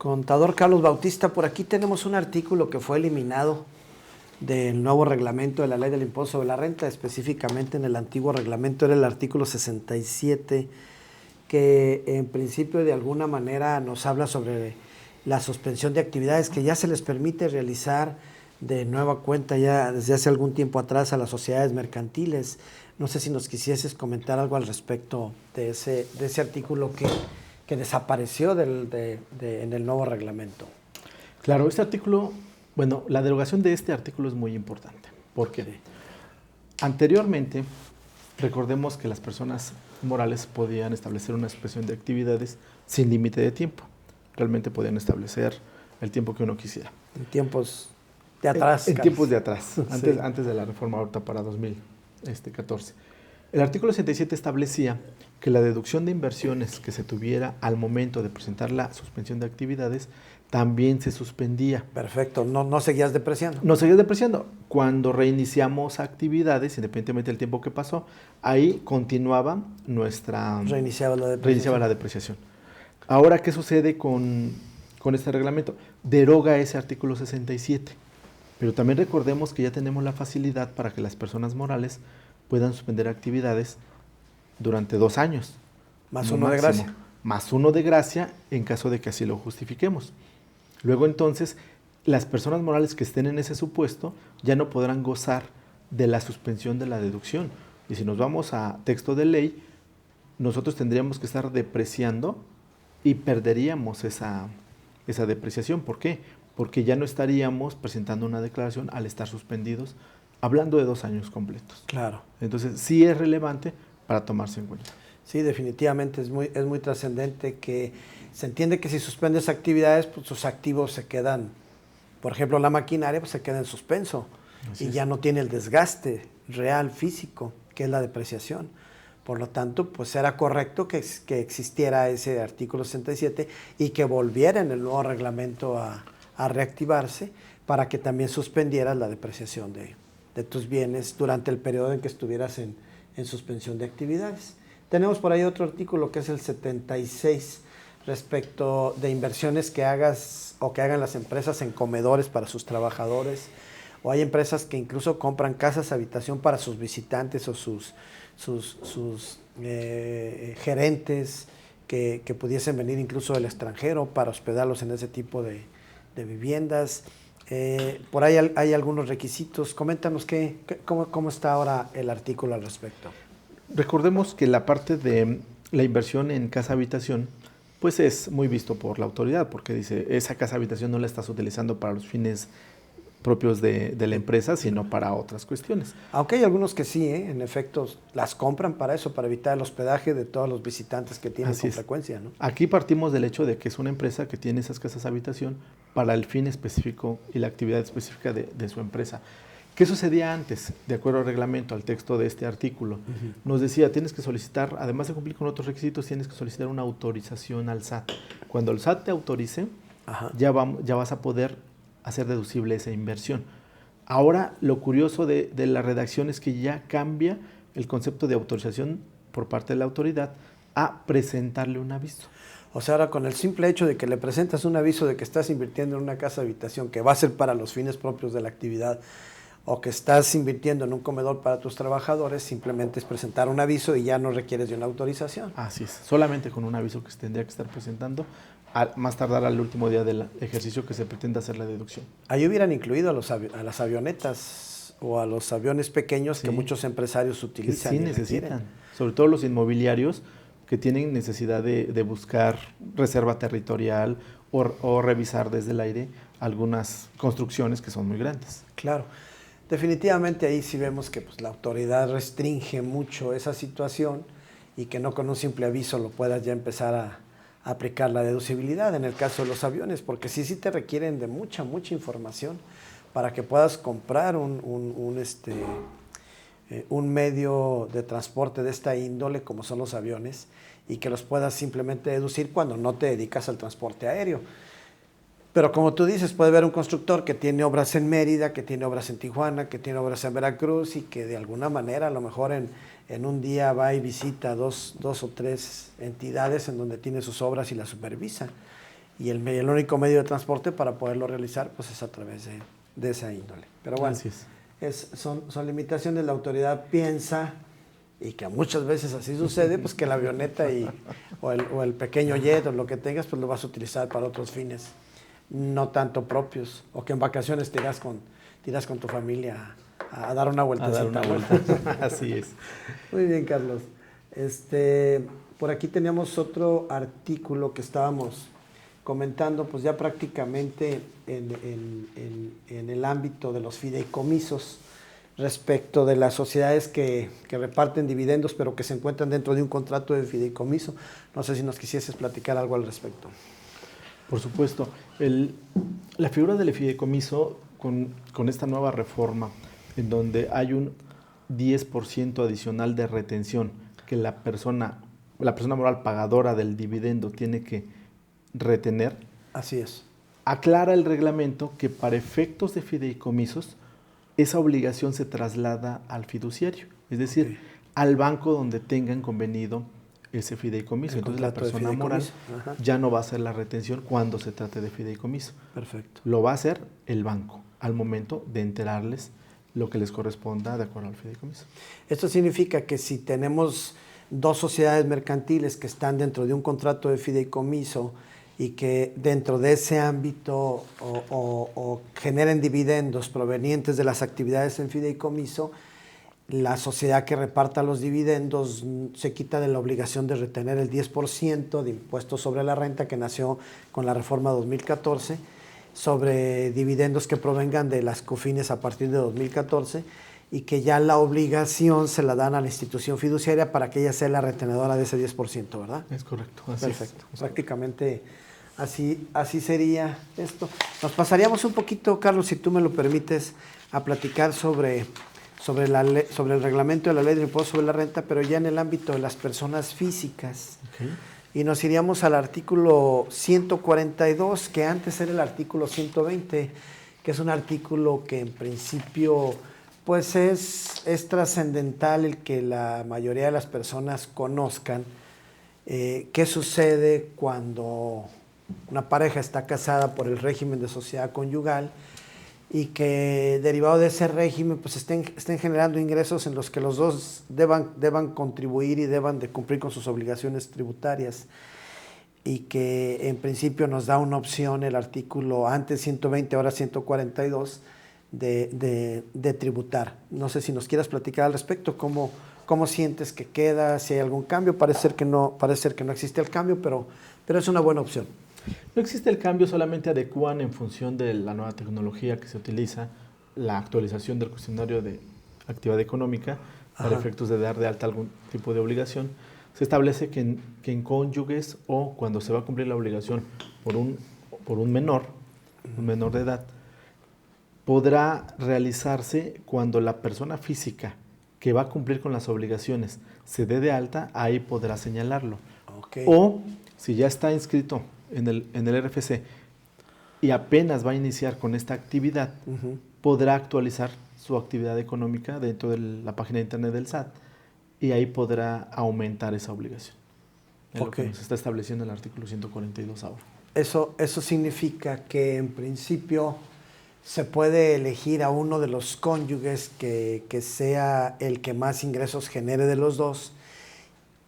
Contador Carlos Bautista, por aquí tenemos un artículo que fue eliminado del nuevo reglamento de la Ley del Impuesto sobre la Renta, específicamente en el antiguo reglamento era el artículo 67, que en principio de alguna manera nos habla sobre la suspensión de actividades que ya se les permite realizar de nueva cuenta ya desde hace algún tiempo atrás a las sociedades mercantiles. No sé si nos quisieses comentar algo al respecto de ese artículo que desapareció en el nuevo reglamento. Claro, este artículo, bueno, la derogación de este artículo es muy importante, porque anteriormente, recordemos que las personas morales podían establecer una suspensión de actividades sin límite de tiempo. Realmente podían establecer el tiempo que uno quisiera. En tiempos de atrás. En tiempos de atrás, Sí. antes de la reforma ahorita para 2014. El artículo 67 establecía que la deducción de inversiones que se tuviera al momento de presentar la suspensión de actividades también se suspendía. Perfecto, no seguías depreciando. No seguías depreciando. Cuando reiniciamos actividades, independientemente del tiempo que pasó, ahí continuaba nuestra... Reiniciaba la depreciación. Ahora, ¿qué sucede con este reglamento? Deroga ese artículo 67. Pero también recordemos que ya tenemos la facilidad para que las personas morales puedan suspender actividades durante 2 años. Más uno de gracia. Más uno de gracia en caso de que así lo justifiquemos. Luego entonces, las personas morales que estén en ese supuesto ya no podrán gozar de la suspensión de la deducción. Y si nos vamos a texto de ley, nosotros tendríamos que estar depreciando y perderíamos esa depreciación. ¿Por qué? Porque ya no estaríamos presentando una declaración al estar suspendidos, hablando de 2 años completos. Claro. Entonces, sí es relevante para tomarse en cuenta. Sí, definitivamente es muy trascendente que se entiende que si suspendes actividades, pues sus activos se quedan, por ejemplo, la maquinaria pues se queda en suspenso y ya no tiene el desgaste real, físico, que es la depreciación. Por lo tanto, pues era correcto que existiera ese artículo 67 y que volviera en el nuevo reglamento a reactivarse para que también suspendieras la depreciación de tus bienes durante el periodo en que estuvieras en suspensión de actividades. Tenemos por ahí otro artículo que es el 76 respecto de inversiones que hagas o que hagan las empresas en comedores para sus trabajadores, o hay empresas que incluso compran casas habitación para sus visitantes o sus gerentes que pudiesen venir incluso del extranjero para hospedarlos en ese tipo de viviendas. Por ahí hay algunos requisitos. Coméntanos cómo está ahora el artículo al respecto. Recordemos que la parte de la inversión en casa habitación pues es muy visto por la autoridad, porque dice, esa casa habitación no la estás utilizando para los fines propios de la empresa, sino para otras cuestiones. Aunque hay algunos que sí, en efecto, las compran para eso, para evitar el hospedaje de todos los visitantes que tienen con frecuencia, ¿no? Aquí partimos del hecho de que es una empresa que tiene esas casas habitación para el fin específico y la actividad específica de su empresa. ¿Qué sucedía antes? De acuerdo al reglamento, al texto de este artículo, nos decía, tienes que solicitar, además de cumplir con otros requisitos, tienes que solicitar una autorización al SAT. Cuando el SAT te autorice, ya vas a poder hacer deducible esa inversión. Ahora, lo curioso de la redacción es que ya cambia el concepto de autorización por parte de la autoridad a presentarle un aviso. O sea, ahora con el simple hecho de que le presentas un aviso de que estás invirtiendo en una casa habitación que va a ser para los fines propios de la actividad, o que estás invirtiendo en un comedor para tus trabajadores, simplemente es presentar un aviso y ya no requieres de una autorización. Así es, solamente con un aviso que se tendría que estar presentando, más tardar al último día del ejercicio que se pretende hacer la deducción. Ahí hubieran incluido a las avionetas o a los aviones pequeños que muchos empresarios utilizan. Que sí necesitan, sobre todo los inmobiliarios que tienen necesidad de buscar reserva territorial o revisar desde el aire algunas construcciones que son muy grandes. Claro. Definitivamente ahí sí vemos que pues, la autoridad restringe mucho esa situación y que no con un simple aviso lo puedas ya empezar a aplicar la deducibilidad en el caso de los aviones, porque sí te requieren de mucha información para que puedas comprar un medio de transporte de esta índole como son los aviones y que los puedas simplemente deducir cuando no te dedicas al transporte aéreo. Pero como tú dices, puede haber un constructor que tiene obras en Mérida, que tiene obras en Tijuana, que tiene obras en Veracruz y que de alguna manera a lo mejor en un día va y visita dos o tres entidades en donde tiene sus obras y las supervisa. y el único medio de transporte para poderlo realizar pues es a través de esa índole. Pero bueno, son limitaciones. La autoridad piensa, y que muchas veces así sucede, pues que la avioneta o el pequeño jet o lo que tengas, pues lo vas a utilizar para otros fines, no tanto propios, o que en vacaciones tiras con tu familia a dar una vueltecita. Así es. Muy bien, Carlos. Por aquí teníamos otro artículo que estábamos comentando, pues ya prácticamente en el ámbito de los fideicomisos, respecto de las sociedades que reparten dividendos, pero que se encuentran dentro de un contrato de fideicomiso. No sé si nos quisieses platicar algo al respecto. Por supuesto. La figura del fideicomiso, con esta nueva reforma, en donde hay un 10% adicional de retención que la persona moral pagadora del dividendo tiene que retener. Así es. Aclara el reglamento que para efectos de fideicomisos, esa obligación se traslada al fiduciario, es decir, al banco donde tengan convenido ese fideicomiso. Entonces la persona moral ya no va a hacer la retención cuando se trate de fideicomiso. Perfecto. Lo va a hacer el banco al momento de enterarles lo que les corresponda de acuerdo al fideicomiso. Esto significa que si tenemos dos sociedades mercantiles que están dentro de un contrato de fideicomiso y que dentro de ese ámbito o generen dividendos provenientes de las actividades en fideicomiso, la sociedad que reparta los dividendos se quita de la obligación de retener el 10% de impuestos sobre la renta que nació con la reforma 2014, sobre dividendos que provengan de las COFINES a partir de 2014, y que ya la obligación se la dan a la institución fiduciaria para que ella sea la retenedora de ese 10%, ¿verdad? Es correcto. Así Perfecto. es. Prácticamente así sería esto. Nos pasaríamos un poquito, Carlos, si tú me lo permites, a platicar sobre el reglamento de la ley del impuesto sobre la renta, pero ya en el ámbito de las personas físicas. Okay. Y nos iríamos al artículo 142, que antes era el artículo 120, que es un artículo que en principio pues es trascendental el que la mayoría de las personas conozcan qué sucede cuando una pareja está casada por el régimen de sociedad conyugal y que derivado de ese régimen pues estén generando ingresos en los que los dos deban contribuir y deban de cumplir con sus obligaciones tributarias, y que en principio nos da una opción el artículo antes 120, ahora 142, de tributar. No sé si nos quieras platicar al respecto, cómo sientes que queda, si hay algún cambio. Parece ser que no existe el cambio, pero es una buena opción. No existe el cambio, solamente adecuan en función de la nueva tecnología que se utiliza, la actualización del cuestionario de actividad económica para efectos de dar de alta algún tipo de obligación. Se establece que en cónyuges o cuando se va a cumplir la obligación por un menor de edad, podrá realizarse cuando la persona física que va a cumplir con las obligaciones se dé de alta, ahí podrá señalarlo. Okay. O si ya está inscrito en el RFC y apenas va a iniciar con esta actividad, podrá actualizar su actividad económica dentro de la página de internet del SAT y ahí podrá aumentar esa obligación. Es lo que nos está estableciendo el artículo 142 ahora. Eso significa que en principio se puede elegir a uno de los cónyuges que sea el que más ingresos genere de los dos,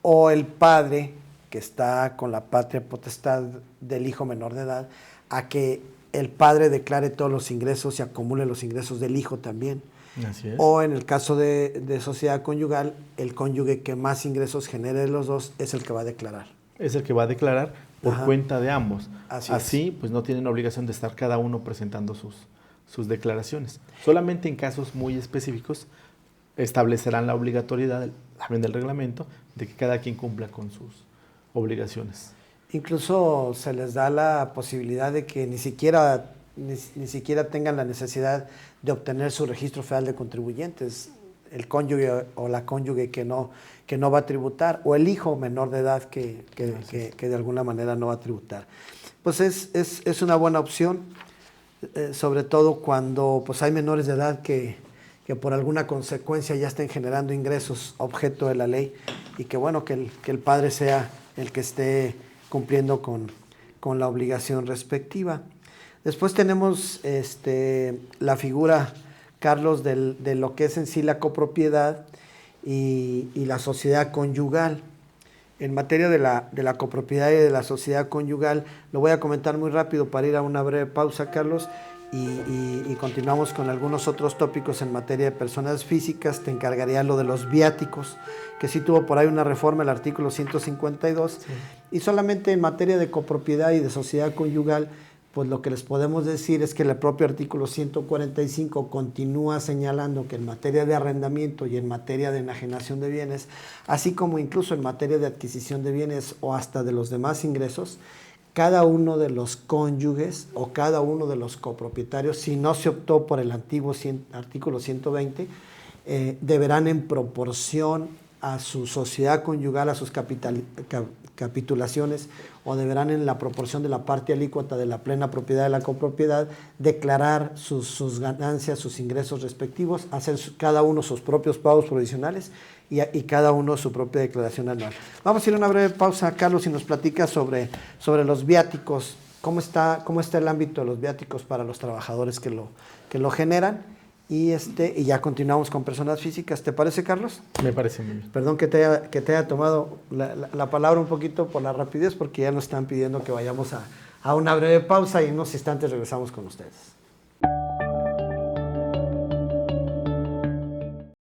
o el padre que está con la patria potestad del hijo menor de edad, a que el padre declare todos los ingresos y acumule los ingresos del hijo también. Así es. O en el caso de sociedad conyugal, el cónyuge que más ingresos genere de los dos es el que va a declarar. Es el que va a declarar por cuenta de ambos. Así es. Pues no tienen obligación de estar cada uno presentando sus declaraciones. Solamente en casos muy específicos establecerán la obligatoriedad del reglamento de que cada quien cumpla con sus obligaciones. Incluso se les da la posibilidad de que ni siquiera tengan la necesidad de obtener su registro federal de contribuyentes, el cónyuge o la cónyuge que no va a tributar, o el hijo menor de edad que de alguna manera no va a tributar. Pues es una buena opción, sobre todo cuando pues hay menores de edad que por alguna consecuencia ya estén generando ingresos objeto de la ley, y que bueno, que el padre sea el que esté cumpliendo con con la obligación respectiva. Después tenemos la figura, Carlos, de lo que es en sí la copropiedad y la sociedad conyugal. En materia de la copropiedad y de la sociedad conyugal, lo voy a comentar muy rápido para ir a una breve pausa, Carlos, y continuamos con algunos otros tópicos en materia de personas físicas. Te encargaría lo de los viáticos, que sí tuvo por ahí una reforma, el artículo 152, sí. Y solamente en materia de copropiedad y de sociedad conyugal, pues lo que les podemos decir es que el propio artículo 145 continúa señalando que en materia de arrendamiento y en materia de enajenación de bienes, así como incluso en materia de adquisición de bienes o hasta de los demás ingresos, cada uno de los cónyuges o cada uno de los copropietarios, si no se optó por el antiguo artículo 120, deberán en proporción a su sociedad conyugal, a sus capitulaciones, o deberán en la proporción de la parte alícuota de la plena propiedad de la copropiedad, declarar sus ganancias, sus ingresos respectivos, hacer cada uno sus propios pagos provisionales y cada uno su propia declaración anual. Vamos a ir a una breve pausa, Carlos, y nos platica sobre los viáticos, cómo está el ámbito de los viáticos para los trabajadores que lo generan. Y ya continuamos con personas físicas. ¿Te parece, Carlos? Me parece muy bien. Perdón que te haya tomado la palabra un poquito por la rapidez, porque ya nos están pidiendo que vayamos a una breve pausa y en unos instantes regresamos con ustedes.